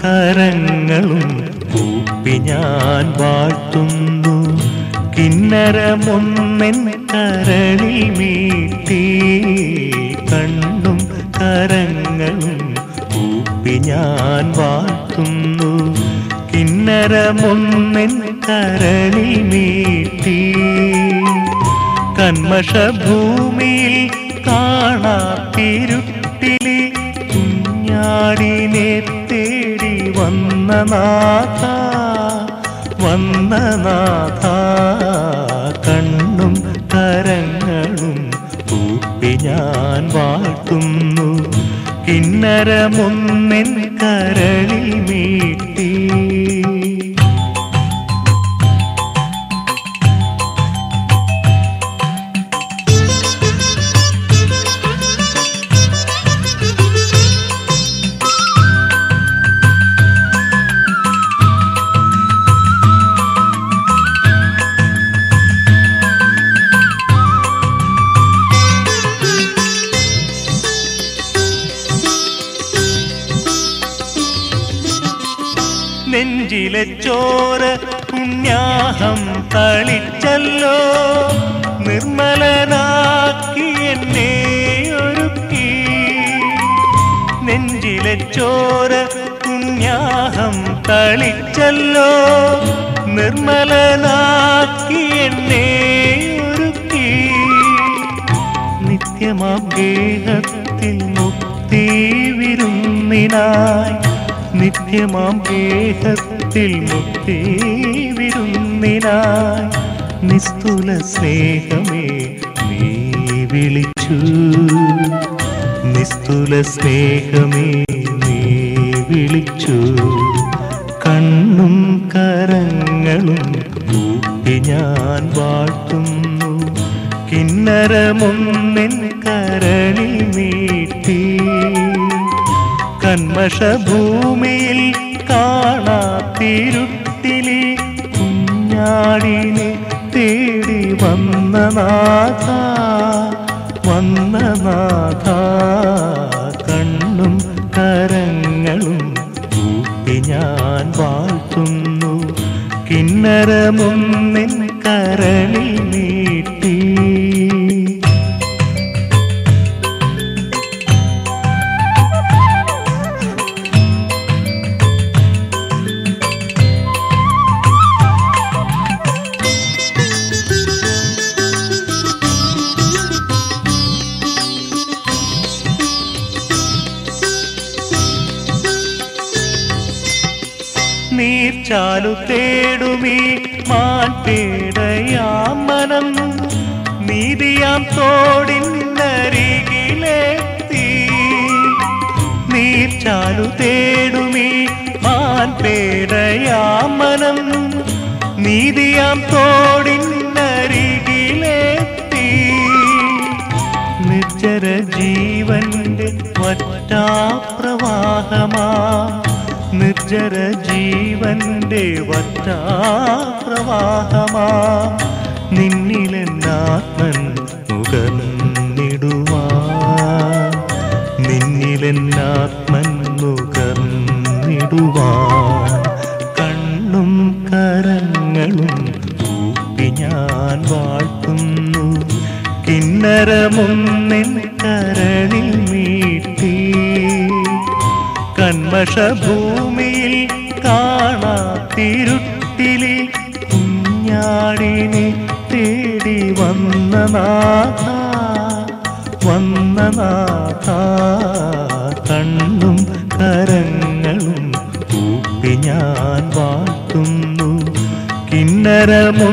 കരങ്ങളും കൂപ്പി ഞാൻ വാഴ്ത്തുന്നു. കിന്നരമൊന്നെൻ കരളിൽ മീട്ടി കണ്ണും കരങ്ങളും കൂപ്പി ഞാൻ വാഴ്ത്തുന്നു. കിന്നരമൊന്നെൻ കരളിൽ മീട്ടി കന്മഷഭൂമിയിൽ കാണാത്തിരുട്ടിലെ കുഞ്ഞാടിനെ തേടി വന്ന നാഥ വന്ന നാഥ. കണ്ണും കരങ്ങളും കൂപ്പി ഞാൻ വാഴ്ത്തുന്നു. കിന്നരമൊന്നെൻ കരളിൽ മീട്ടി. നെഞ്ചിലെ ചോര പുണ്യാഹം തളിച്ചല്ലോ, നിർമ്മലനാക്കി എന്നെ ഒരുക്കി. നെഞ്ചിലെ ചോര പുണ്യാഹം തളിച്ചല്ലോ, നിർമ്മലനാക്കി എന്നെ ഒരുക്കി. നിത്യമാം ഗേഹത്തിൽ മുക്തി വിരുന്നിനായി, നിത്യമാം ഗേഹത്തിൽ മുക്തി വിരുന്നിനായി നിസ്തുല സ്നേഹമേ നീ വിളിച്ചു. നിസ്തുല സ്നേഹമേ നീ വിളിച്ചു. കണ്ണും കരങ്ങളും കൂപ്പി ഞാൻ വാഴ്ത്തുന്നു. കിന്നരമൊന്നെൻ കരളിൽ മീട്ടി കന്മഷഭൂമിയിൽ കാണാത്തിരുട്ടിലെ കുഞ്ഞാടിനെ തേടി വന്ന നാഥ വന്ന നാഥ. കണ്ണും കരങ്ങളും കൂപ്പി ഞാൻ വാഴ്ത്തുന്നു. കിന്നരമൊന്നെൻ കരളിൽ മീട്ടി. നീർച്ചാലു തേടുമീ മാൻപേടയാം മനം നീതിയാം തോടിനരികിലെത്തി. നീർച്ചാലു തേടുമീ മാൻപേടയാം മനം നീതിയാം തോടിനരികിലെത്തി. നിർജ്ജര ജീവന്റെ വറ്റാപ്രവാഹമാ, നിർജ്ജര ജീവന്റെ വറ്റാപ്രവാഹമാ നിന്നിലെന്നാത്മൻ നുകർന്നിടുവാൻ, നിന്നിലെന്നാത്മൻ നുകർന്നിടുവാൻ. കണ്ണും കരങ്ങളും കൂപ്പി ഞാൻ വാഴ്ത്തുന്നു. കിന്നരമൊന്നെൻ കരളിൽ മീട്ടി കന്മഷഭൂമിയിൽ കാണാത്തിരുട്ടിലെ കുഞ്ഞാടിനെ തേടി വന്ന നാഥ വന്ന നാഥ. കണ്ണും കരങ്ങളും കൂപ്പി ഞാൻ വാഴ്ത്തുന്നു. കിന്നരമോ